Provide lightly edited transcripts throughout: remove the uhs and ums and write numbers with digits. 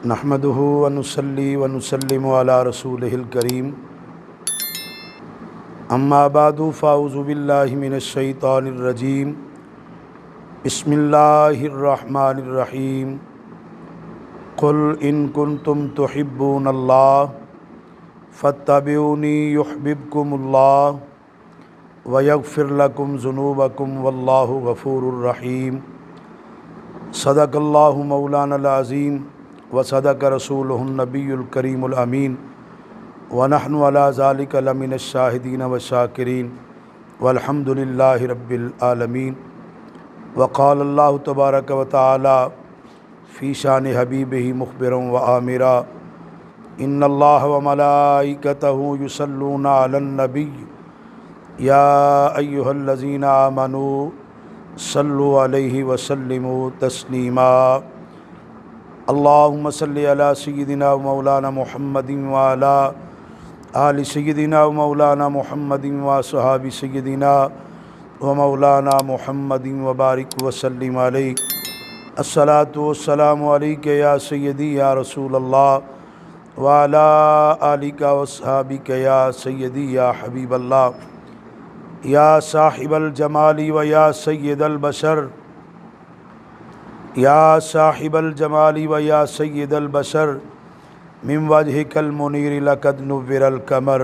नहमदुहु व नुसल्ली व नुसल्लिमु अला रसूलिहिल करीम। अम्मा बादु फ़ाऊज़ु बिल्लाहि मिनश शैतानिर रजीम। बिस्मिल्लाहिर रहमानिर रहीम। कुल इन कुंतुम तुहिब्बूनल्लाह फत्तबिऊनी युहब्बिबकुमुल्लाह व यगफिर लकुम ज़ुनूबकुम वल्लाहु गफ़ूरुर रहीम। सदक़ल्लाहु मौलानल अज़ीम व सदक़ रसूलुहुन नबियुल करीमुल अमीन व नहनु अला ज़ालिका लमिनश शाहिदीन व शाकिरीन वल्हम्दुलिल्लाहि रब्बिल आलमीन। व क़ाल अल्लाहु तबारक व तआला फ़ी शान हबीबिही मुख़बिरन व आमिरा इन्नल्लाह व मलाइकतहु युसल्लूना अलन नबी या अय्युहल्लज़ीना आमनू सल्लु अलैहि व सल्लिमू तस्लीमा। अल्लाहुम्मा सल्लि अला सय्यिदिना व मौलाना मुहम्मदिन व अला आलि सय्यिदिना व मौलाना मुहम्मदिन व असहाबि सय्यिदिना व मौलाना मुहम्मदिन व बारिक व सल्लिम अलैहि। अस्सलातु वस्सलामु अलैका या सय्यदी या रसूलल्लाह व अला आलिका व अस्हाबिका या सय्यदी या हबीबल्लाह या साहिबल जमाली व या सय्यदल बशर या साहिबल जमाली व या सय्यदल बशर मिन वजहिकल मुनीर लक़द नुव्विरल कमर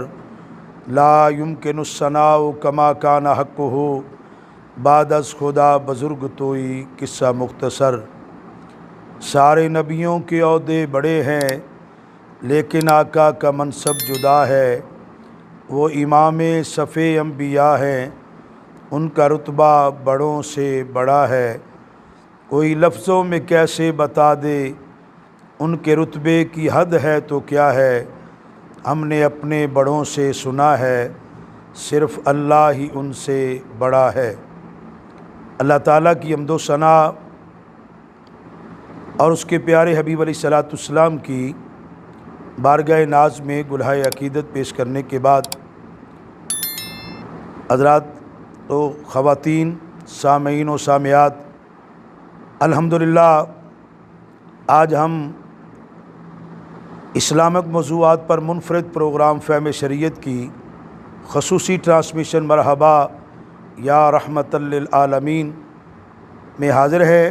ला युमकिनुस सनाउ कमा काना हक़्क़ुहु बादस खुदा बुज़ुर्ग तोई। किस्सा मुख्तसर। सारे नबियों के औहदे बड़े हैं लेकिन आका का मनसब जुदा है। वो इमाम सफ़े अम्बिया हैं, उनका रुतबा बड़ों से बड़ा है। कोई लफ्ज़ों में कैसे बता दे उनके रुतबे की हद है तो क्या है। हमने अपने बड़ों से सुना है सिर्फ़ अल्लाह ही उनसे बड़ा है। अल्लाह ताला की हम्दो सना और उसके प्यारे हबीब अलैहिस्सलाम की बारगाह नाज में गुलहाए अक़ीदत पेश करने के बाद हज़रात तो ख़वातीन सामईन व सामियात, अल्हम्दुलिल्लाह आज हम इस्लामिक मौज़ूआत पर मुनफ़रिद प्रोग्राम फ़हम शरीयत की ख़ुसूसी ट्रांसमिशन मरहबा या रहमतल लिल आलमीन में हाज़िर है,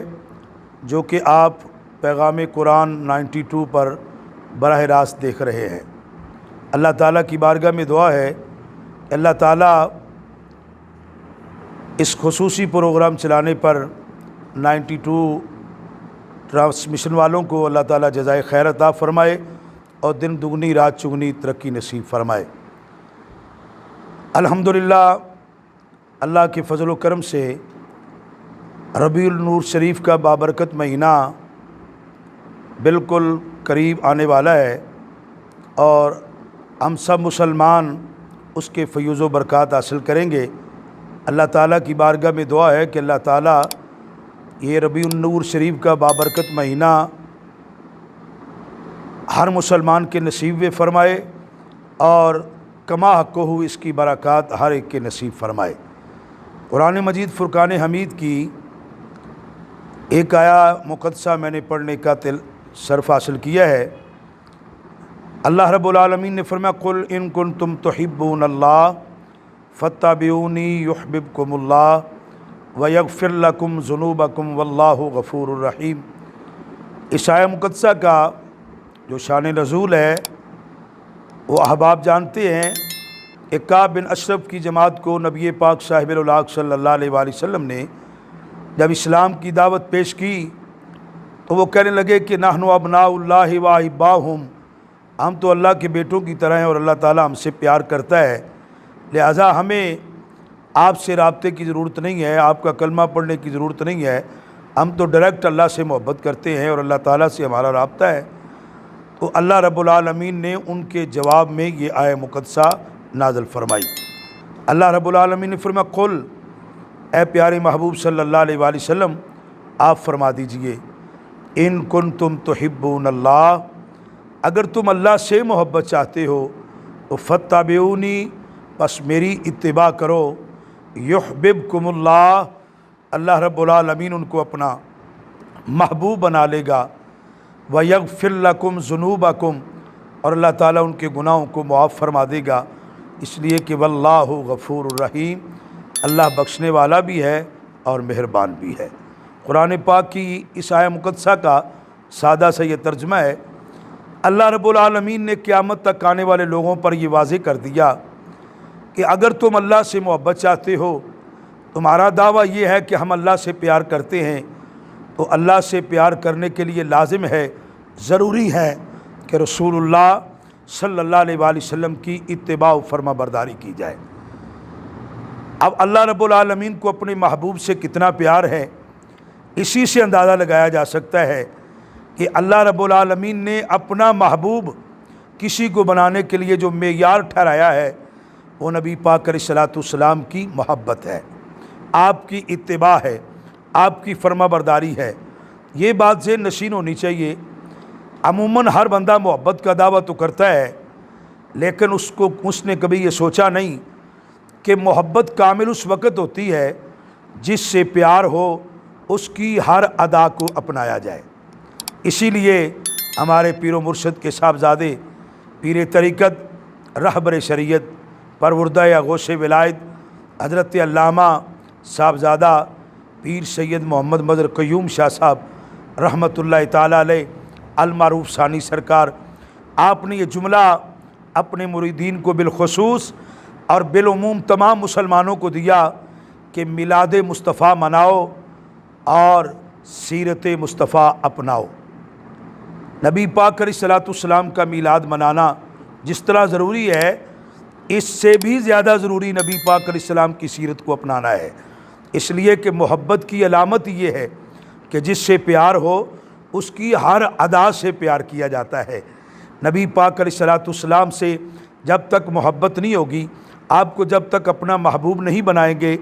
जो कि आप पैगाम कुरान 92 पर बराह रास्त देख रहे हैं। अल्लाह ताला की बारगाह में दुआ है अल्लाह ताला इस ख़ुसूसी प्रोग्राम चलाने पर 92 ट्रांसमिशन वालों को अल्लाह ताला जज़ाए खैर अता फ़रमाए और दिन दुगनी रात चुगनी तरक्की नसीब फ़रमाए। अल्हम्दुलिल्लाह अल्लाह के फ़ज़ल व करम से रबीउल नूर शरीफ का बाबरकत महीना बिल्कुल करीब आने वाला है और हम सब मुसलमान उसके फ़यूज़ व बरक़ात हासिल करेंगे। अल्लाह ताला की बारगाह में दुआ है कि अल्लाह ताला ये रबीउल नूर शरीफ का बाबरकत महीना हर मुसलमान के नसीब में फ़रमाए और कमा हक़्क़ुहु इसकी बरक़ात हर एक के नसीब फ़रमाए। कुरान मजीद फ़ुरक़ान हमीद की एक आया मुक़द्दसा मैंने पढ़ने का शर्फ़ हासिल किया है। अल्लाह रब्बुल आलमीन ने फरमाया कुल इन कुंतुम तुहिब्बूनल्लाह फत्तबिऊनी युहब्बिबकुमुल्लाह व यगफिर लकुम ज़ुनूबकुम वल्लाहु गफ़ूरुर रहीम। इस आया मुक़द्दसा का जो शान नज़ूल है वो अहबाब जानते हैं कि काब बिन अशरफ की जमात को नबी पाक साहिबुल औलाद सल्लल्लाहु अलैहि वसल्लम ने जब इस्लाम की दावत पेश की तो वो कहने लगे कि नहनु अबनाउल्लाहि व अहिब्बाहुम, हम तो अल्लाह के बेटों की तरह हैं और अल्लाह ताला हमसे प्यार करता है, लिहाजा हमें आपसे राब्ते की ज़रूरत नहीं है, आपका कलमा पढ़ने की ज़रूरत नहीं है, हम तो डायरेक्ट अल्लाह से मोहब्बत करते हैं और अल्लाह ताला से हमारा राब्ता है। तो अल्लाह रब्बुल आलमीन ने उनके जवाब में ये आया मुक़द्दसा नाज़िल फरमाई। अल्लाह रब्बुल आलमीन ने फरमाया कुल, ए प्यारे महबूब सल्लल्लाहु अलैहि वसल्लम आप फरमा दीजिए इन कुंतुम तुहिब्बूनल्लाह, अगर तुम अल्लाह से मोहब्बत चाहते हो तो फत्तबिऊनी, बस मेरी इत्तिबा करो, युहब्बिबकुमुल्लाह, अल्लाह रब्बुल आलमीन उनको अपना महबूब बना लेगा, व यगफिर लकुम ज़ुनूबकुम, और अल्लाह ताला उनके गुनाहों को मुआफ़ फरमा देगा, इसलिए कि वल्लाहु गफ़ूरुर रहीम, अल्लाह बख्शने वाला भी है और मेहरबान भी है। कुरान पाक की इस आया मुक़द्दसा का सादा सा ये तर्जुमा है। अल्लाह रब्बुल आलमीन ने क़यामत तक आने वाले लोगों पर ये वाज़ेह कर दिया कि अगर तुम अल्लाह से मोहब्बत चाहते हो, तुम्हारा दावा ये है कि हम अल्लाह से प्यार करते हैं, तो अल्लाह से प्यार करने के लिए लाजिम है, ज़रूरी है कि रसूलुल्लाह सल्लल्लाहु अलैहि वसल्लम की इत्तिबा व फरमाबरदारी की जाए। अब अल्लाह रब्बुल आलमीन को अपने महबूब से कितना प्यार है, इसी से अंदाज़ा लगाया जा सकता है कि अल्लाह रब्बुल आलमीन ने अपना महबूब किसी को बनाने के लिए जो मेयार ठहराया है वो नबी पाक अलैहिस्सलाम की मोहब्बत है, आपकी इत्तिबा है, आपकी फरमाबरदारी है। ये बात ज़हन नशीन होनी चाहिए। अमूमन हर बंदा मोहब्बत का दावा तो करता है, लेकिन उसने कभी ये सोचा नहीं कि मोहब्बत कामिल उस वक़्त होती है जिससे प्यार हो, उसकी हर अदा को अपनाया जाए। इसीलिए हमारे पीर मुर्शद के साहबजादे पीर तरीक़त रहबर शरीयत परवरदा या गौश विलायत हज़रत अल्लामा साहबजादा पीर सैयद मोहम्मद मदर क़य्यूम शाह साहब रहमतुल्लाह ताला अलैह अल मारूफ सानी सरकार, आपने ये जुमला अपने मुरीदीन को बिलखुसूस और बिलउमूम तमाम मुसलमानों को दिया कि मिलाद मुस्तफ़ा मनाओ और सीरत मुस्तफ़ा अपनाओ। नबी पाक अलैहिस्सलाम का मिलाद मनाना जिस तरह ज़रूरी है, इससे भी ज़्यादा ज़रूरी नबी पाक अलैहिस्सलाम की सीरत को अपनाना है। इसलिए कि मोहब्बत की अलामत ये है कि जिससे प्यार हो उसकी हर अदा से प्यार किया जाता है। नबी पाक अलैहिस्सलाम से जब तक मोहब्बत नहीं होगी, आपको जब तक अपना महबूब नहीं बनाएंगे,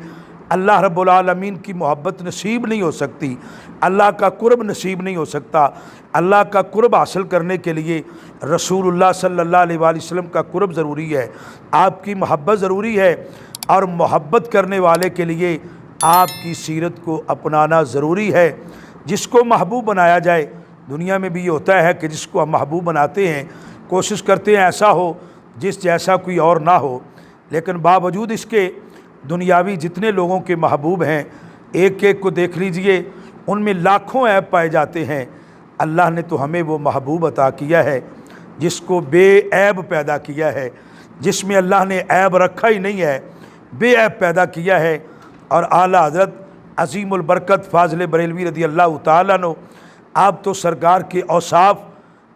अल्लाह रब्बुल आलमीन की मोहब्बत नसीब नहीं हो सकती, अल्लाह का कुर्ब नसीब नहीं हो सकता। अल्लाह का कुर्ब हासिल करने के लिए रसूलुल्लाह सल्लल्लाहु अलैहि वसल्लम का कुर्ब ज़रूरी है, आपकी मोहब्बत ज़रूरी है, और मोहब्बत करने वाले के लिए आपकी सीरत को अपनाना ज़रूरी है। जिसको महबूब बनाया जाए, दुनिया में भी ये होता है कि जिसको हम महबूब बनाते हैं कोशिश करते हैं ऐसा हो जिस जैसा कोई और ना हो, लेकिन बावजूद इसके दुनियावी जितने लोगों के महबूब हैं, एक एक को देख लीजिए, उनमें लाखों ऐब पाए जाते हैं। अल्लाह ने तो हमें वो महबूब अता किया है जिसको बेऐब पैदा किया है, जिसमें अल्लाह ने ऐब रखा ही नहीं है, बेऐब पैदा किया है। और आला हज़रत अज़ीमुल बरकत फ़ाज़िल बरेलवी रज़ी अल्लाह ताला अन्हु, आप तो सरकार के औसाफ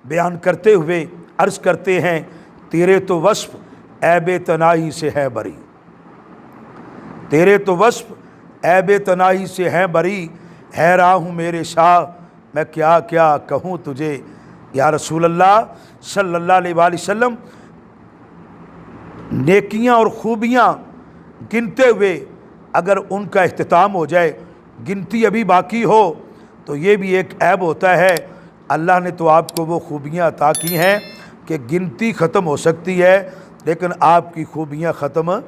बयान करते हुए अर्ज़ करते हैं, तेरे तो वस्फ़ ऐब तनाही से है बरी, तेरे तो वस्फ़ ऐब तनाही से है बरी, हैरान हूँ मेरे शाह मैं क्या क्या कहूँ तुझे। या रसूल अल्लाह सल्लल्लाहु अलैहि वसल्लम, नेकियां और खूबियां गिनते हुए अगर उनका इख्तिताम हो जाए, गिनती अभी बाकी हो, तो ये भी एक ऐब होता है। अल्लाह ने तो आपको वो खूबियाँ अता की हैं कि गिनती ख़त्म हो सकती है, लेकिन आपकी खूबियाँ ख़त्म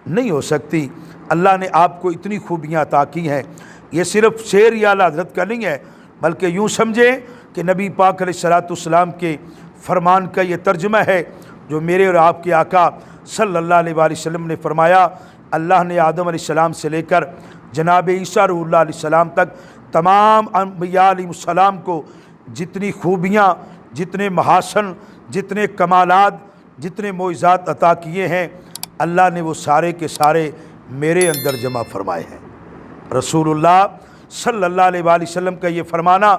नहीं हो सकती। अल्लाह ने आपको इतनी खूबियाँ अता की हैं। ये सिर्फ़ शेर या आला हज़रत का नहीं है, बल्कि यूँ समझें कि नबी पाक अलैहिस्सलाम के फरमान का ये तर्जुमा है जो मेरे और आपके आका सल्लल्लाहु अलैहि वसल्लम ने फरमाया। अल्लाह ने आदम अलैहिस्सलाम से लेकर जनाब ईसा रूहुल्लाह अलैहिस्सलाम तक तमाम अंबिया अलैहिस्सलाम को जितनी खूबियाँ, जितने महासन, जितने कमालात, जितने मोइज़ात अता किए हैं, अल्लाह ने वो सारे के सारे मेरे अंदर जमा फरमाए हैं। रसूलुल्लाह सल्लल्लाहु अलैहि वसल्लम का ये फरमाना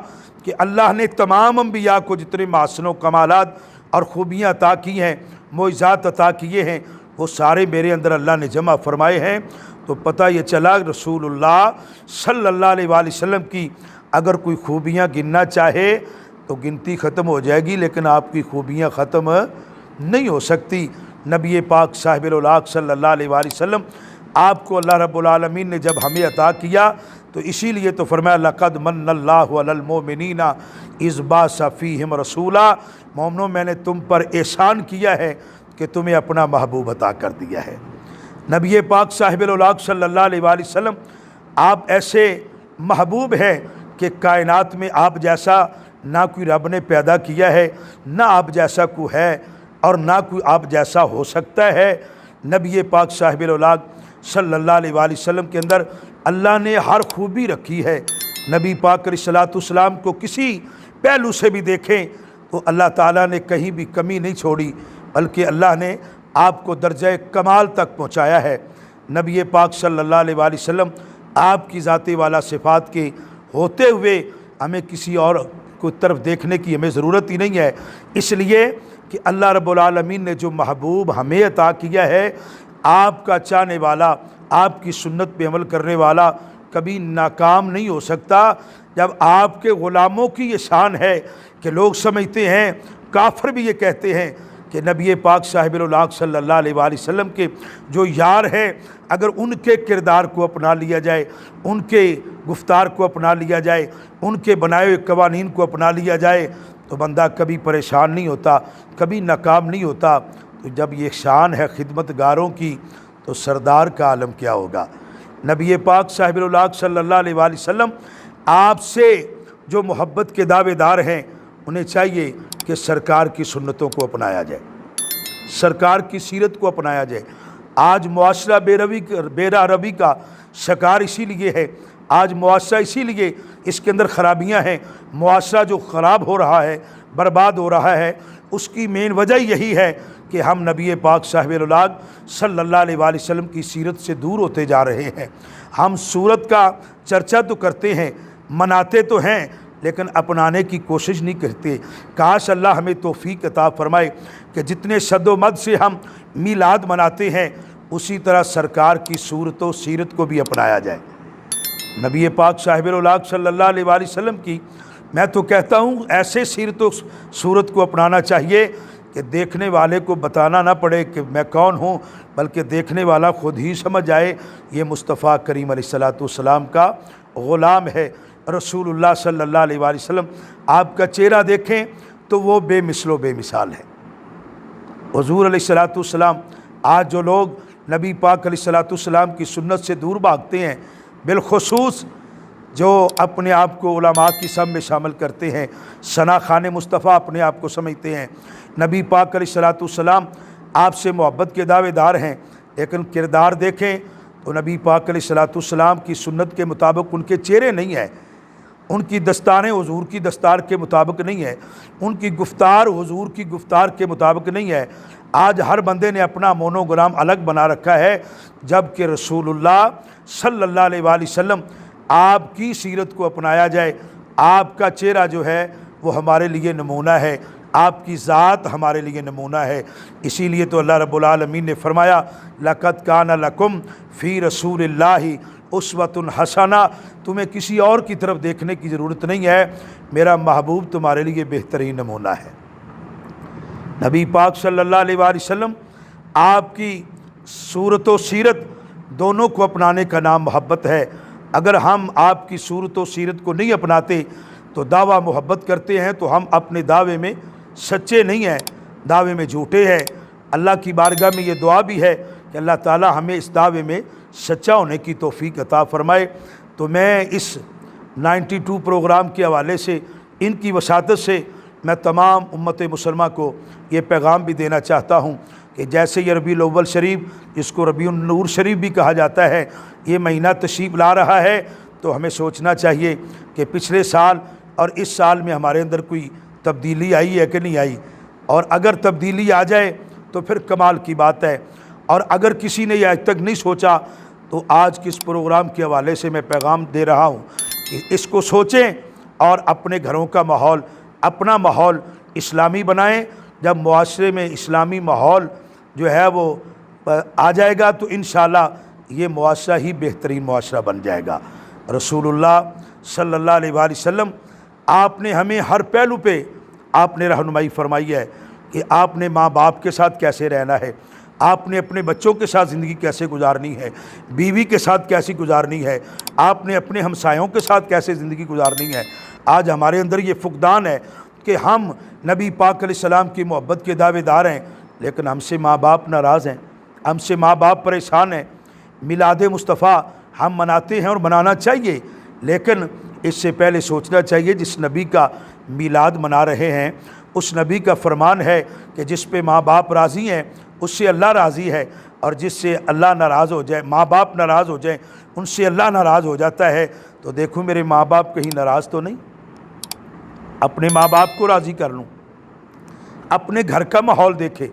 कि अल्लाह ने तमाम अंबिया को जितने महासन कमालात और खूबियाँ अता की हैं, मोइज़ात अता किए हैं, वो सारे मेरे अंदर अल्लाह ने जमा फरमाए हैं। तो पता ये चला रसूलुल्लाह सल्लल्लाहु अलैहि वसल्लम की अगर कोई खूबियाँ गिनना चाहे तो गिनती ख़त्म हो जाएगी, लेकिन आपकी खूबियाँ ख़त्म नहीं हो सकती। नबी पाक साहिबुल औलाक सल्लल्लाहु अलैहि वसल्लम आपको अल्लाह रब्बुल आलमीन ने जब हमें अता किया तो इसीलिए तो फरमाया लक़द मन्नल्लाहु अलल मोमिनीना इज़ बाअसा फ़ीहिम रसूला, मोमिनो मैंने तुम पर एहसान किया है कि तुम्हें अपना महबूब अता कर दिया है। नबी पाक साहिबुल औलाक सल्लल्लाहु अलैहि वसल्लम आप ऐसे महबूब हैं कि कायनात में आप जैसा ना कोई रब ने पैदा किया है, ना आप जैसा कोई है और ना कोई आप जैसा हो सकता है। नबी पाक साहिबुल औलाद सल्लल्लाहु अलैहि वसल्लम के अंदर अल्लाह ने हर खूबी रखी है। नबी पाक अलैहिस्सलाम को किसी पहलू से भी देखें तो अल्लाह ताला ने कहीं भी कमी नहीं छोड़ी, बल्कि अल्लाह ने आपको दर्जे कमाल तक पहुँचाया है। नबी पाक सल्लल्लाहु अलैहि वसल्लम आपकी ज़ाती वाला सिफ़ात के होते हुए हमें किसी और को तरफ देखने की हमें ज़रूरत ही नहीं है, इसलिए कि अल्लाह रब्बुल आलमीन ने जो महबूब हमें अता किया है, आपका चाहने वाला, आपकी सुन्नत पे अमल करने वाला कभी नाकाम नहीं हो सकता। जब आपके ग़ुलामों की ये शान है कि लोग समझते हैं, काफिर भी ये कहते हैं कि नबी पाक साहिबुल औलाद सल्लल्लाहु अलैहि वसल्लम के जो यार हैं, अगर उनके किरदार को अपना लिया जाए, उनके गुफ्तार को अपना लिया जाए, उनके बनाए हुए कवानीन को अपना लिया जाए तो बंदा कभी परेशान नहीं होता, कभी नाकाम नहीं होता। तो जब ये शान है खिदमतगारों की तो सरदार का आलम क्या होगा। नबी पाक साहिबुल औलाद सल्लल्लाहु अलैहि वसल्लम आपसे जो मोहब्बत के दावेदार हैं, उन्हें चाहिए कि सरकार की सुन्नतों को अपनाया जाए, सरकार की सीरत को अपनाया जाए। आज मुआशरा बेरहमी का शिकार इसीलिए है, आज मुआशरा इसीलिए इसके अंदर ख़राबियाँ हैं। मुआशरा जो ख़राब हो रहा है, बर्बाद हो रहा है, उसकी मेन वजह यही है कि हम नबी पाक साहिबुल औलाद सल्लल्लाहु अलैहि वसल्लम की सीरत से दूर होते जा रहे हैं। हम सूरत का चर्चा तो करते हैं, मनाते तो हैं, लेकिन अपनाने की कोशिश नहीं करते। काश अल्लाह हमें तौफीक अता फरमाए कि जितने शद्दोमद से हम मीलाद मनाते हैं, उसी तरह सरकार की सूरत व सीरत को भी अपनाया जाए। नबी पाक साहिबुल औलाद सल्लल्लाहु अलैहि वसल्लम की मैं तो कहता हूँ ऐसे सीरत व सूरत को अपनाना चाहिए कि देखने वाले को बताना ना पड़े कि मैं कौन हूँ, बल्कि देखने वाला ख़ुद ही समझ आए ये मुस्तफ़ा करीम अलैहिस्सलातु वस्सलाम का ग़ुलाम है, रसूलुल्लाह सल्लल्लाहु अलैहि वसल्लम। आपका चेहरा देखें तो वो बेमिसलो बेमिसाल है। हुज़ूर अलैहिस्सलातु वस्सलाम, आज जो लोग नबी पाक अलैहिस्सलातु वस्सलाम की सुन्नत से दूर भागते हैं, बिलखुसूस जो अपने आप को उलमा की सब में शामिल करते हैं, सना खान मुस्तफ़ा अपने आप को समझते हैं, नबी पाक अलैहिस्सलातु वस्सलाम आपसे मोहब्बत के दावेदार हैं, लेकिन किरदार देखें तो नबी पाक अलैहिस्सलातु वस्सलाम की सुन्नत के मुताबिक उनके चेहरे नहीं हैं, उनकी दस्तारें हुजूर की दस्तार के मुताबिक नहीं है, उनकी गुफ्तार हुजूर की गुफ्तार के मुताबिक नहीं है। आज हर बंदे ने अपना मोनोग्राम अलग बना रखा है, जबकि रसूलुल्लाह सल्लल्लाहु अलैहि वसल्लम आपकी सीरत को अपनाया जाए। आपका चेहरा जो है वो हमारे लिए नमूना है, आपकी ज़ात हमारे लिए नमूना है। इसीलिए तो अल्लाह रब्बुल आलमीन ने फरमाया, लक़द काना लकुम फ़ी रसूलिल्लाहि उस्वतुन हसना, तुम्हें किसी और की तरफ देखने की ज़रूरत नहीं है, मेरा महबूब तुम्हारे लिए बेहतरीन नमूना है। नबी पाक सल्लल्लाहु अलैहि वसल्लम आपकी सूरत व सीरत दोनों को अपनाने का नाम मोहब्बत है। अगर हम आपकी सूरत व सीरत को नहीं अपनाते तो दावा मोहब्बत करते हैं, तो हम अपने दावे में सच्चे नहीं हैं, दावे में झूठे हैं। अल्लाह की बारगाह में ये दुआ भी है कि अल्लाह ताला हमें इस दावे में सच्चा होने की तौफीक अता फ़रमाए। तो मैं इस 92 प्रोग्राम के हवाले से, इनकी वसातत से मैं तमाम उम्मत मुसलमा को ये पैगाम भी देना चाहता हूँ कि जैसे ये रबीउल अव्वल शरीफ, जिसको रबीउन नूर शरीफ भी कहा जाता है, ये महीना तशरीफ़ ला रहा है, तो हमें सोचना चाहिए कि पिछले साल और इस साल में हमारे अंदर कोई तब्दीली आई है कि नहीं आई, और अगर तब्दीली आ जाए तो फिर कमाल की बात है। और अगर किसी ने आज तक नहीं सोचा तो आज के इस प्रोग्राम के हवाले से मैं पैगाम दे रहा हूँ कि इसको सोचें और अपने घरों का माहौल, अपना माहौल इस्लामी बनाएं। जब मुआशरे में इस्लामी माहौल जो है वो आ जाएगा तो इंशाअल्लाह ये मुआशरा ही बेहतरीन मुआशरा बन जाएगा। रसूलुल्लाह सल्लल्लाहु अलैहि वसल्लम आपने हमें हर पहलू पे आपने रहनुमाई फरमाई है कि आपने माँ बाप के साथ कैसे रहना है, आपने अपने बच्चों के साथ ज़िंदगी कैसे गुजारनी है, बीवी के साथ कैसी गुजारनी है, आपने अपने हमसायों के साथ कैसे ज़िंदगी गुजारनी है। आज हमारे अंदर ये फुकदान है कि हम नबी पाक अलैहिस्सलाम की मोहब्बत के दावेदार हैं, लेकिन हमसे माँ बाप नाराज़ हैं, हमसे माँ बाप परेशान हैं। मिलाद मुस्तफ़ा हम मनाते हैं और मनाना चाहिए, लेकिन इससे पहले सोचना चाहिए जिस नबी का मीलाद मना रहे हैं, उस नबी का फरमान है कि जिस पे माँ बाप राज़ी हैं उससे अल्लाह राज़ी है, और जिससे अल्लाह नाराज़ हो जाए, माँ बाप नाराज़ हो जाए, उनसे अल्लाह नाराज़ हो जाता है। तो देखो मेरे माँ बाप कहीं नाराज़ तो नहीं, अपने माँ बाप को राज़ी कर लूँ। अपने घर का माहौल देखे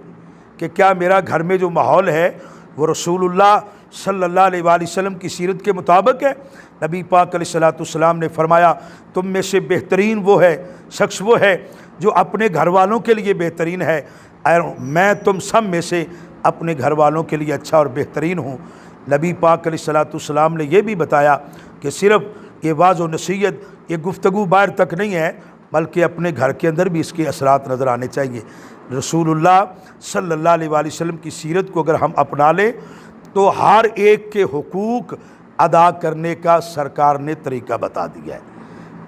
कि क्या मेरा घर में जो माहौल है वो रसूलुल्लाह सल्लल्लाहु अलैहि वसल्लम की सीरत के मुताबिक है। नबी पाक अलैहिस्सलाम ने फरमाया, तुम में से बेहतरीन वो है, शख्स वो है जो अपने घर वालों के लिए बेहतरीन है, और मैं तुम सब में से अपने घर वालों के लिए अच्छा और बेहतरीन हूँ। नबी पाक अलैहिस्सलाम ने यह भी बताया कि सिर्फ़ ये वाज़ व नसीहत, ये गुफ्तगू बाहर तक नहीं है, बल्कि अपने घर के अंदर भी इसके असरात नज़र आने चाहिए। रसूलुल्लाह सल्लल्लाहु अलैहि वसल्लम की सीरत को अगर हम अपना लें तो हर एक के हुकूक अदा करने का सरकार ने तरीका बता दिया है।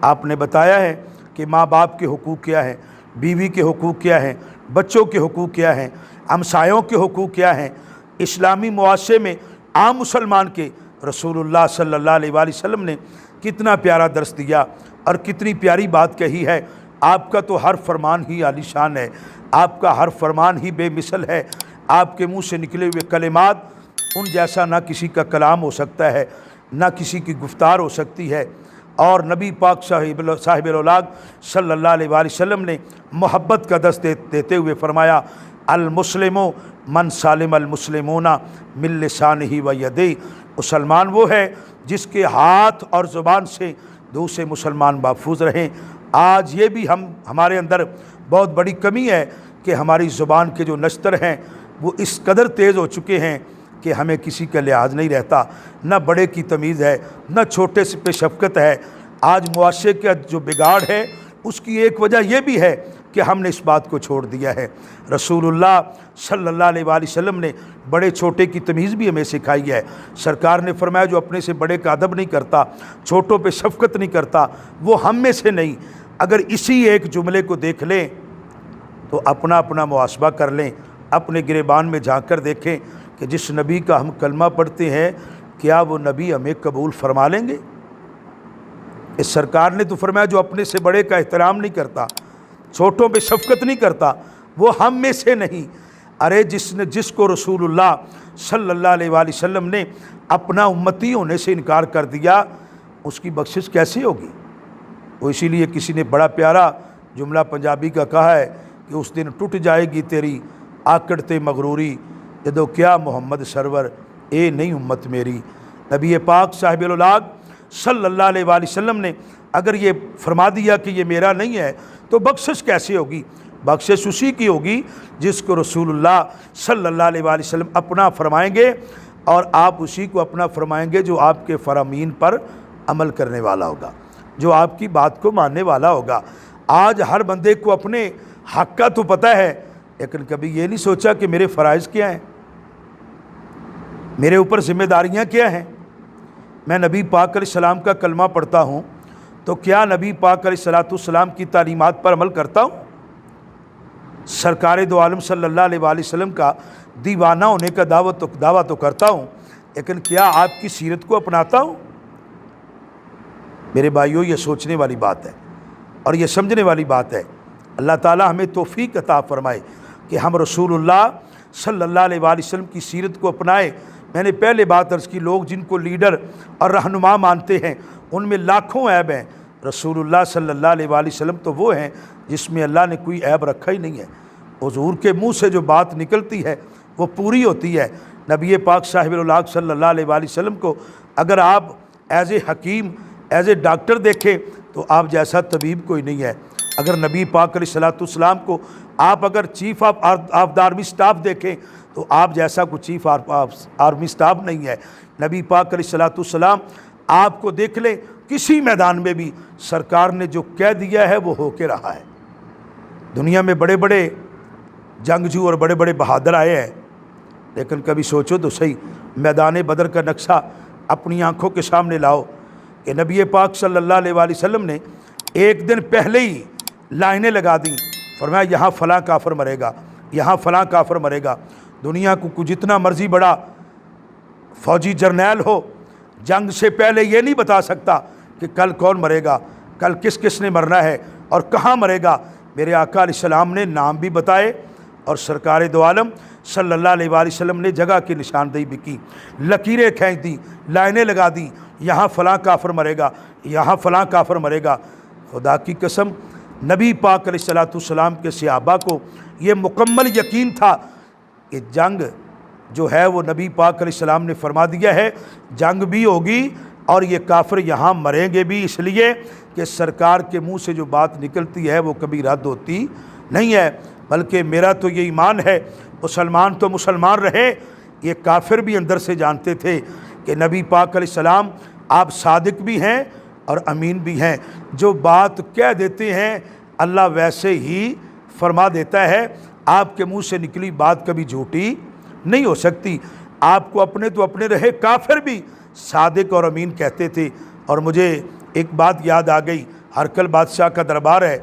आपने बताया है कि माँ बाप के हुकूक क्या हैं, बीवी के हुकूक क्या हैं, बच्चों के हुकूक क्या हैं, हमसायों के हुकूक क्या हैं। इस्लामी मुआशरे में आम मुसलमान के रसूलुल्लाह सल्लल्लाहु अलैहि वसल्लम ने कितना प्यारा दर्स दिया और कितनी प्यारी बात कही है। आपका तो हर फरमान ही आलीशान है, आपका हर फरमान ही बेमिसल है। आपके मुंह से निकले हुए कलिमात उन जैसा ना किसी का कलाम हो सकता है, ना किसी की गुफ्तार हो सकती है। और नबी पाक साहिबुल औलाद सल्लल्लाहु अलैहि वसल्लम ने मोहब्बत का दर्स देते हुए फरमाया, अल मुस्लिमो मन सालिम अल मुस्लिमूना मिन लिसानिही व यदैहि। मुसलमान वो है जिसके हाथ और ज़ुबान से दूसरे मुसलमान महफूज रहें। आज ये भी हमारे अंदर बहुत बड़ी कमी है कि हमारी ज़ुबान के जो नश्तर हैं वो इस कदर तेज़ हो चुके हैं कि हमें किसी का लिहाज नहीं रहता, न बड़े की तमीज़ है, न छोटे से पे शफ़क़त है। आज मुआशरे का जो बिगाड़ है उसकी एक वजह यह भी है कि हमने इस बात को छोड़ दिया है। रसूलुल्लाह सल्लल्लाहु अलैहि वसल्लम ने बड़े छोटे की तमीज़ भी हमें सिखाई है। सरकार ने फरमाया, जो अपने से बड़े का अदब नहीं करता, छोटों पे शफ़क़त नहीं करता, वो हम में से नहीं। अगर इसी एक जुमले को देख लें तो अपना अपना मुहासबा कर लें, अपने गिरेबान में झाँक कर देखें कि जिस नबी का हम कलमा पढ़ते हैं क्या वो नबी हमें कबूल फरमा लेंगे। इस सरकार ने तो फरमाया, जो अपने से बड़े का एहतराम नहीं करता, छोटों पे शफ़क़त नहीं करता, वो हम में से नहीं। अरे जिसको रसूलुल्लाह सल्लल्लाहु अलैहि वसल्लम ने अपना उम्मती होने से इनकार कर दिया, उसकी बख्शिश कैसे होगी। वो इसीलिए किसी ने बड़ा प्यारा जुमला पंजाबी का कहा है कि उस दिन टूट जाएगी तेरी आकड़ते मगरूरी, जदों क्या मोहम्मद सरवर ए नहीं उम्मत मेरी। नबी पाक साहिबुल औलाद सल्लल्लाहु अलैहि वसल्लम ने अगर ये फरमा दिया कि ये मेरा नहीं है तो बख्शिश कैसे होगी। बख्शिश उसी की होगी जिसको रसूलुल्लाह सल्लल्लाहु अलैहि वसल्लम अपना फरमाएंगे, और आप उसी को अपना फरमाएंगे जो आपके फरामीन पर अमल करने वाला होगा, जो आपकी बात को मानने वाला होगा। आज हर बंदे को अपने हक़ का तो पता है, लेकिन कभी ये नहीं सोचा कि मेरे फ़राइज़ क्या हैं, मेरे ऊपर ज़िम्मेदारियाँ क्या हैं। मैं नबी पाक अलैहिस्सलाम का कलमा पढ़ता हूँ तो क्या नबी पाक अलैहिस्सलाम की तालीमात पर अमल करता हूँ। सरकार दो आलम सल्लल्लाहु अलैहि वसल्लम का दीवाना होने का दावा तो करता हूँ, लेकिन क्या आपकी सीरत को अपनाता हूँ। मेरे भाइयों, ये सोचने वाली बात है और ये समझने वाली बात है। अल्लाह ताला हमें तौफीक अता फरमाए कि हम रसूलुल्लाह सल्लल्लाहु अलैहि वसल्लम की सीरत को अपनाएं। मैंने पहले बात अर्ज़ की, लोग जिनको लीडर और रहनुमा मानते हैं उनमें लाखों ऐब हैं। रसूलुल्लाह सल्लल्लाहु अलैहि वसल्लम तो वो हैं जिसमें अल्लाह ने कोई ऐब रखा ही नहीं है। हुज़ूर के मुँह से जो बात निकलती है वो पूरी होती है। नबी पाक साहिबुल औलाद सल्लल्लाहु अलैहि वसल्लम को अगर आप एज़ ए हकीम, एज़ ए डॉक्टर देखें तो आप जैसा तबीब कोई नहीं है। अगर नबी पाक अलैहिस्सलाम को आप अगर chief of the army staff देखें तो आप जैसा कोई चीफ़ आर्मी स्टाफ नहीं है। नबी पाक अलैहिस्सलाम आपको देख ले, किसी मैदान में भी सरकार ने जो कह दिया है वो होके रहा है। दुनिया में बड़े बड़े जंगजू और बड़े बड़े बहादुर आए हैं, लेकिन कभी सोचो तो सही, मैदान बदर का नक्शा अपनी आँखों के सामने लाओ कि नबी पाक सल्लल्लाहु अलैहि वसल्लम ने एक दिन पहले ही लाइनें लगा दी, फरमाया यहाँ फ़लाँ काफ़िर मरेगा, यहाँ फ़लाँ काफ़िर मरेगा। दुनिया को जितना मर्ज़ी बड़ा फ़ौजी जर्नैल हो, जंग से पहले ये नहीं बता सकता कि कल कौन मरेगा। कल किस किस ने मरना है और कहाँ मरेगा। मेरे आका अलैहिस्सलाम ने नाम भी बताए और सरकार दो आलम सल्लल्लाहु अलैहि वसल्लम ने जगह की निशानदेही भी की, लकीरें खींच दी, लाइनें लगा दी, यहाँ फ़लाँ काफिर मरेगा, यहाँ फ़लाँ काफिर मरेगा। खुदा की कसम नबी पाक अलैहिस्सलाम के सहाबा को ये मुकम्मल यकीन था कि जंग जो है वो नबी पाक अलैहिस्सलाम ने फरमा दिया है, जंग भी होगी और ये काफिर यहाँ मरेंगे भी, इसलिए कि सरकार के मुंह से जो बात निकलती है वो कभी रद्द होती नहीं है। बल्कि मेरा तो ये ईमान है, मुसलमान तो मुसलमान रहे, ये काफिर भी अंदर से जानते थे कि नबी पाक अलैहिस्सलाम आप सादिक भी हैं और अमीन भी हैं। जो बात कह देते हैं अल्लाह वैसे ही फरमा देता है, आपके मुंह से निकली बात कभी झूठी नहीं हो सकती। आपको अपने तो अपने रहे, काफिर भी सादिक और अमीन कहते थे। और मुझे एक बात याद आ गई, हरकल बादशाह का दरबार है,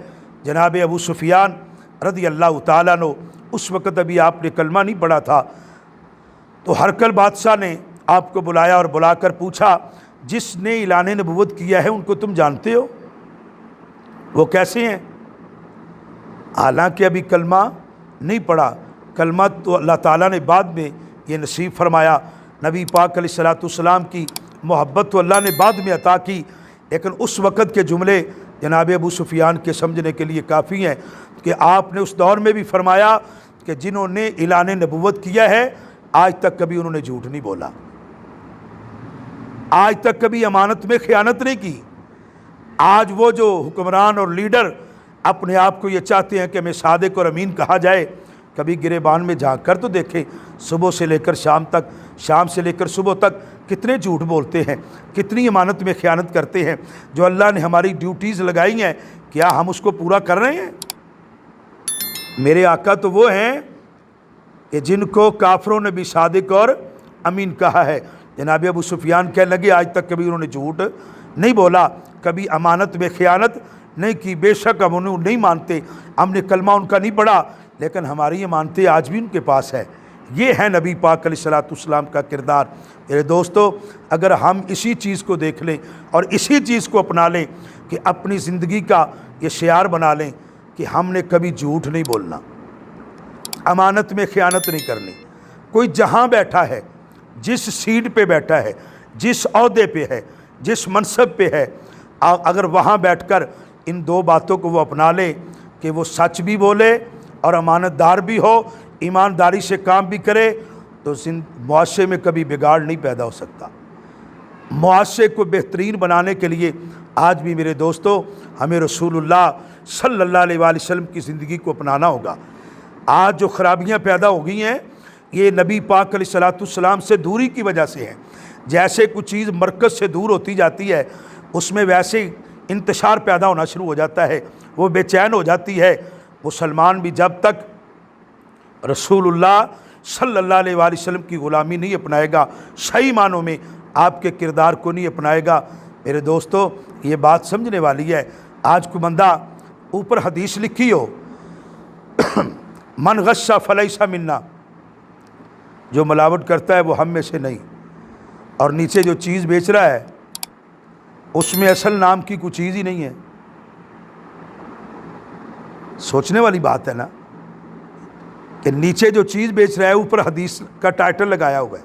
जनाब अबू सुफियान रज़ी अल्लाह ताला अन्हु, उस वक़्त अभी आपने कलमा नहीं पढ़ा था, तो हरकल बादशाह ने आपको बुलाया और बुलाकर पूछा, जिसने ऐलान नबुव्वत किया है उनको तुम जानते हो, वो कैसे हैं? हालांकि अभी कलमा नहीं पढ़ा, कलमा तो अल्लाह ताला ने बाद में ये नसीब फरमाया। नबी पाक अलैहिस्सलाम की मोहब्बत तो अल्लाह ने बाद में अता की, लेकिन उस वक़्त के जुमले जनाब अबू सुफियान के समझने के लिए काफ़ी हैं कि आपने उस दौर में भी फरमाया कि जिन्होंने ऐलान नबुव्वत किया है आज तक कभी उन्होंने झूठ नहीं बोला, आज तक कभी अमानत में ख़यानत नहीं की। आज वो जो हुक्मरान और लीडर अपने आप को ये चाहते हैं कि हमें सादिक और अमीन कहा जाए, कभी गिरेबान में झांक कर तो देखें, सुबह से लेकर शाम तक, शाम से लेकर सुबह तक कितने झूठ बोलते हैं, कितनी अमानत में ख़यानत करते हैं। जो अल्लाह ने हमारी ड्यूटीज़ लगाई हैं, क्या हम उसको पूरा कर रहे हैं? मेरे आका तो वो हैं कि जिनको काफिरों ने भी सादिक और अमीन कहा है। जनाब अबू सुफियान कहने लगे, आज तक कभी उन्होंने झूठ नहीं बोला, कभी अमानत में ख़यानत नहीं की। बेशक हम उन्हें नहीं मानते, हमने कलमा उनका नहीं पढ़ा, लेकिन हमारी अमानतें आज भी उनके पास है। ये है नबी पाक अलैहिस्सलाम का किरदार। मेरे दोस्तों, अगर हम इसी चीज़ को देख लें और इसी चीज़ को अपना लें कि अपनी ज़िंदगी का ये शियार बना लें कि हमने कभी झूठ नहीं बोलना, अमानत में ख़यानत नहीं करनी। कोई जहाँ बैठा है, जिस सीट पे बैठा है, जिस ओहदे पे है, जिस मनसब पे है, अगर वहाँ बैठकर इन दो बातों को वो अपना ले कि वो सच भी बोले और अमानतदार भी हो, ईमानदारी से काम भी करे, तो मुआशरे में कभी बिगाड़ नहीं पैदा हो सकता। मुआशरे को बेहतरीन बनाने के लिए आज भी मेरे दोस्तों हमें रसूलुल्लाह सल्लल्लाहु अलैहि वसल्लम की ज़िंदगी को अपनाना होगा। आज जो ख़राबियाँ पैदा हो गई हैं, ये नबी पाक अलैहिस्सलाम से दूरी की वजह से है। जैसे कुछ चीज़ मरकज़ से दूर होती जाती है, उसमें वैसे इंतशार पैदा होना शुरू हो जाता है, वो बेचैन हो जाती है। मुसलमान भी जब तक रसूलुल्लाह सल्लल्लाहु अलैहि वसल्लम की ग़ुलामी नहीं अपनाएगा, सही मानों में आपके किरदार को नहीं अपनाएगा, मेरे दोस्तों ये बात समझने वाली है। आज को बंदा ऊपर हदीस लिखी हो मन गस्सा फलैसा मिन्ना, जो मिलावट करता है वो हम में से नहीं, और नीचे जो चीज़ बेच रहा है उसमें असल नाम की कोई चीज़ ही नहीं है। सोचने वाली बात है ना कि नीचे जो चीज़ बेच रहा है ऊपर हदीस का टाइटल लगाया हुआ है,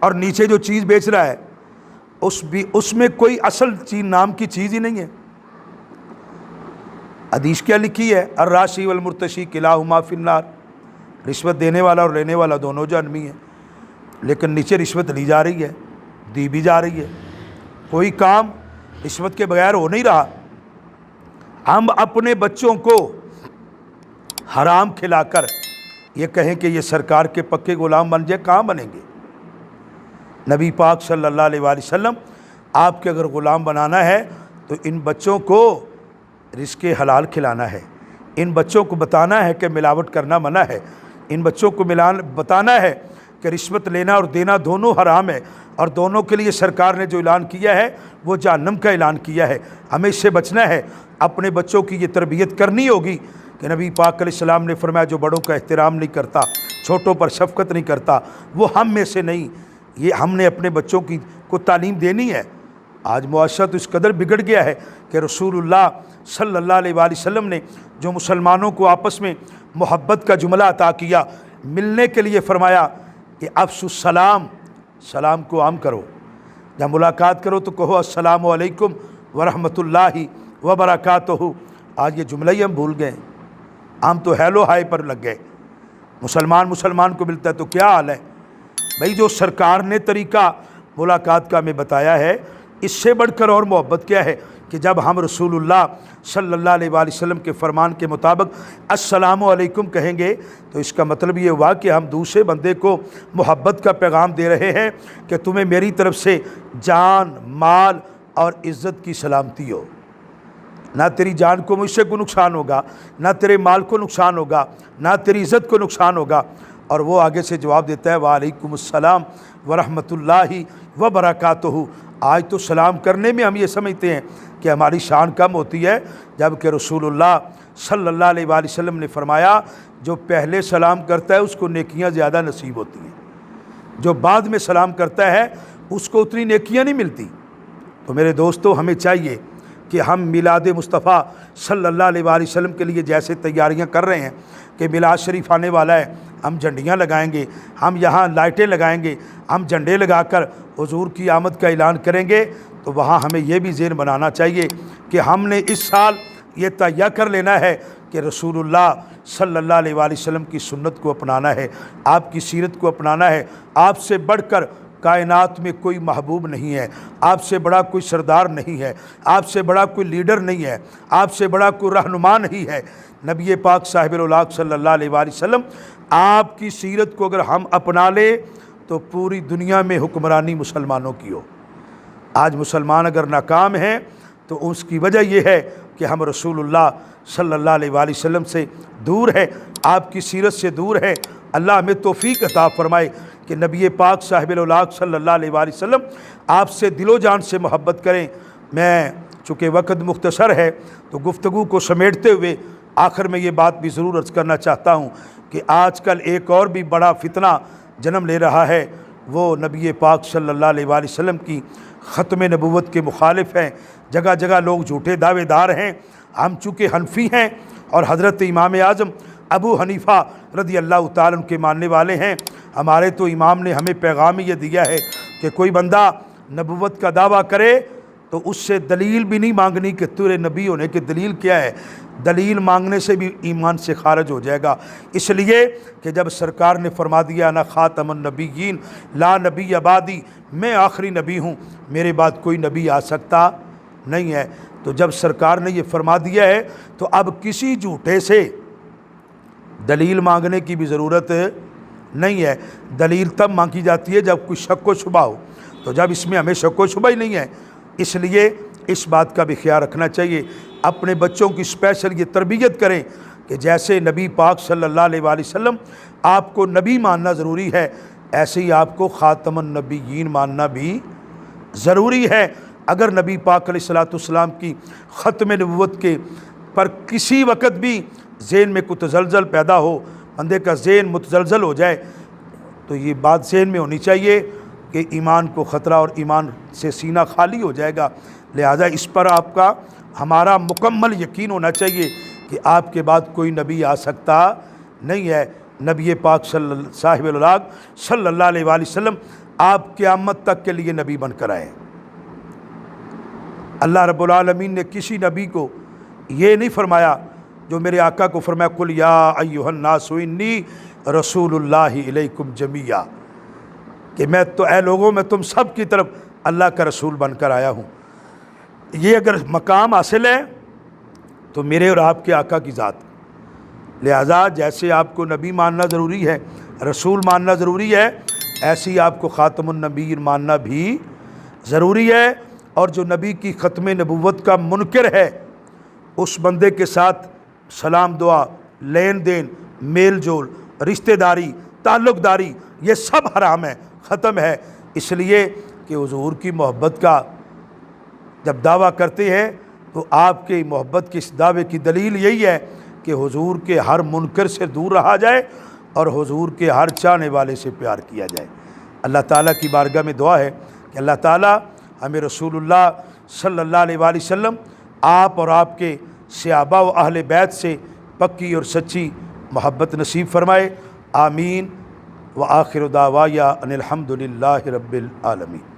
और नीचे जो चीज़ बेच रहा है उसमें कोई असल चीज़ नाम की चीज़ ही नहीं है। हदीस क्या लिखी है? अर्राशी वल मुर्तशी किलाहुमा फिन्नार, रिश्वत देने वाला और लेने वाला दोनों जहन्नमी है। लेकिन नीचे रिश्वत ली जा रही है, दी भी जा रही है, कोई काम रिश्वत के बगैर हो नहीं रहा। हम अपने बच्चों को हराम खिलाकर ये कहें कि ये सरकार के पक्के गुलाम बन जाए, कहाँ बनेंगे? नबी पाक सल्लल्लाहु अलैहि वसल्लम आपके अगर ग़ुलाम बनाना है तो इन बच्चों को रिज़्क़े हलाल खिलाना है, इन बच्चों को बताना है कि मिलावट करना मना है, इन बच्चों को बताना है कि रिश्वत लेना और देना दोनों हराम है, और दोनों के लिए सरकार ने जो ऐलान किया है वो जहन्नम का ऐलान किया है। हमें इससे बचना है। अपने बच्चों की ये तरबियत करनी होगी कि नबी पाक अलैहिस्सलाम ने फरमाया, जो बड़ों का एहतराम नहीं करता, छोटों पर शफ़क़त नहीं करता, वो हम में से नहीं। ये हमने अपने बच्चों को तालीम देनी है। आज मुआशरा तो इस कदर बिगड़ गया है कि रसूलुल्लाह सल्लल्लाहु अलैहि वसल्लम ने जो मुसलमानों को आपस में मोहब्बत का जुमला अता किया, मिलने के लिए फरमाया कि अफ़्शुस सलाम, सलाम को आम करो, जब मुलाकात करो तो कहो अस्सलामु अलैकुम व रहमतुल्लाहि व बरकातुहू। आज ये जुमला ही हम भूल गए, हम तो हेलो हाय पर लग गए। मुसलमान को मिलता है तो क्या हाल है भाई। जो सरकार ने तरीक़ा मुलाकात का हमें बताया है, इससे बढ़कर और मोहब्बत क्या है कि जब हम रसूलुल्लाह सल्लल्लाहु अलैहि वसल्लम के फरमान के मुताबिक अस्सलामु अलैकुम कहेंगे तो इसका मतलब ये हुआ कि हम दूसरे बंदे को मोहब्बत का पैगाम दे रहे हैं कि तुम्हें मेरी तरफ से जान, माल और इज़्ज़त की सलामती हो। ना तेरी जान को मुझसे को नुकसान होगा, ना तेरे माल को नुकसान होगा, ना तेरी इज़्ज़त को नुकसान होगा। और वो आगे से जवाब देता है वालेकुमुस्सलाम व रहमतुल्लाहि व बरकातुहू। आज तो सलाम करने में हम ये समझते हैं कि हमारी शान कम होती है, जबकि रसूलुल्लाह सल्लल्लाहु अलैहि वसल्लम ने फरमाया जो पहले सलाम करता है उसको नेकियां ज़्यादा नसीब होती हैं, जो बाद में सलाम करता है उसको उतनी नेकियां नहीं मिलती। तो मेरे दोस्तों, हमें चाहिए कि हम मिलाद मुस्तफ़ा सल्लल्लाहु अलैहि वसल्लम के लिए जैसे तैयारियां कर रहे हैं कि मिलाद शरीफ आने वाला है, हम झंडियाँ लगाएंगे, हम यहाँ लाइटें लगाएंगे, हम झंडे लगाकर हुजूर की आमद का ऐलान करेंगे, तो वहाँ हमें यह भी ज़हन बनाना चाहिए कि हमने इस साल ये तय कर लेना है कि रसूलुल्लाह सल्लल्लाहु अलैहि वसल्लम की सुन्नत को अपनाना है, आपकी सीरत को अपनाना है। आपसे बढ़कर कायनात में कोई महबूब नहीं है, आपसे बड़ा कोई सरदार नहीं है, आपसे बड़ा कोई लीडर नहीं है, आपसे बड़ा कोई रहनुमा नहीं है। नबी पाक साहिब-उल-औलाद सल्लल्लाहु अलैहि वसल्लम, आपकी सीरत को अगर हम अपना ले तो पूरी दुनिया में हुक्मरानी मुसलमानों की हो। आज मुसलमान अगर नाकाम हैं तो उसकी वजह यह है कि हम रसूलुल्लाह सल्लल्लाहु अलैहि वसल्लम से दूर है, आपकी सीरत से दूर है। अल्लाह हमें तौफीक अता फरमाए कि नबी पाक साहिब-उल-औलाद सल्लल्लाहु अलैहि वसल्लम आपसे दिलो जान से मोहब्बत करें। मैं चूँकि वक़्त मुख्तसर है तो गुफ्तगू को समेटते हुए आखिर में ये बात भी ज़रूर अर्ज़ करना चाहता हूँ कि आजकल एक और भी बड़ा फितना जन्म ले रहा है, वो नबी पाक सल्लल्लाहु अलैहि वसल्लम की ख़त्म नबुव्वत के मुखालिफ हैं। जगह जगह लोग झूठे दावेदार हैं। हम चूँकि हनफी हैं और हज़रत इमाम आज़म अबू हनीफ़ा रज़ी अल्लाह तआला अन्हु के मानने वाले हैं, हमारे तो इमाम ने हमें पैगाम ये दिया है कि कोई बंदा नबुव्वत का दावा करे तो उससे दलील भी नहीं मांगनी कि तेरे नबी होने की दलील क्या है। दलील मांगने से भी ईमान से खारिज हो जाएगा। इसलिए कि जब सरकार ने फरमा दिया ना ख़ातमुन नबिय्यीन ला नबी अबादी, मैं आखिरी नबी हूँ, मेरे बाद कोई नबी आ सकता नहीं है। तो जब सरकार ने ये फरमा दिया है तो अब किसी झूठे से दलील मांगने की भी ज़रूरत नहीं है। दलील तब मांगी जाती है जब कोई शक व शुबा हो, तो जब इसमें हमें शक व शुबा ही नहीं है, इसलिए इस बात का भी ख्याल रखना चाहिए। अपने बच्चों की स्पेशल ये तरबियत करें कि जैसे नबी पाक सल्लल्लाहु अलैहि वसल्लम आपको नबी मानना ज़रूरी है, ऐसे ही आपको ख़ातमुन नबिय्यीन मानना भी ज़रूरी है। अगर नबी पाक अलैहिस्सलाम की ख़त्म नबुव्वत के पर किसी वक़्त भी ज़हन में कोई तज़लज़ल पैदा हो, बंदे का ज़हन मुतज़लज़ल हो जाए, तो ये बात ज़हन में होनी चाहिए कि ईमान को ख़तरा और ईमान से सीना खाली हो जाएगा। लिहाजा इस पर आपका हमारा मुकम्मल यकीन होना चाहिए कि आपके बाद कोई नबी आ सकता नहीं है। नबी पाक साहिब-उल-औलाद सल्लल्लाहु अलैहि वसल्लम आप क़यामत तक के लिए नबी बनकर आए। अल्लाह रब्बुल आलमीन ने किसी नबी को ये नहीं फरमाया जो मेरे आका को फरमाया कुल या अय्युहन नासु इन्नी रसूलुल्लाहि इलैकुम जमीया, कि मैं तो ऐ लोगों में तुम सब की तरफ अल्लाह का रसूल बनकर आया हूँ। ये अगर मकाम हासिल है तो मेरे और आपके आका की ज़ात। लिहाजा जैसे आपको नबी मानना ज़रूरी है, रसूल मानना ज़रूरी है, ऐसे ही आपको ख़ातमुन नबीय्यीन मानना भी ज़रूरी है। और जो नबी की ख़त्म नबुव्वत का मुनकिर है, उस बंदे के साथ सलाम दुआ, लेन देन, मेल जोल, रिश्तेदारी, ताल्लुक़दारी, ये सब हराम है, ख़त्म है। इसलिए कि हुज़ूर की मोहब्बत का जब दावा करते हैं तो आपके मोहब्बत के इस दावे की दलील यही है कि हुज़ूर के हर मुनकर से दूर रहा जाए और हुज़ूर के हर चाहने वाले से प्यार किया जाए। अल्लाह ताला की बारगाह में दुआ है कि अल्लाह ताला हमें रसूलुल्लाह सल्लल्लाहु अलैहि वसल्लम, आप और आपके सहाबा व अहले बैत से पक्की और सच्ची मोहब्बत नसीब फरमाए। आमीन। व आखिर दावाया अनिल हम्दुलिल्लाहि रब्बिल आलमीन।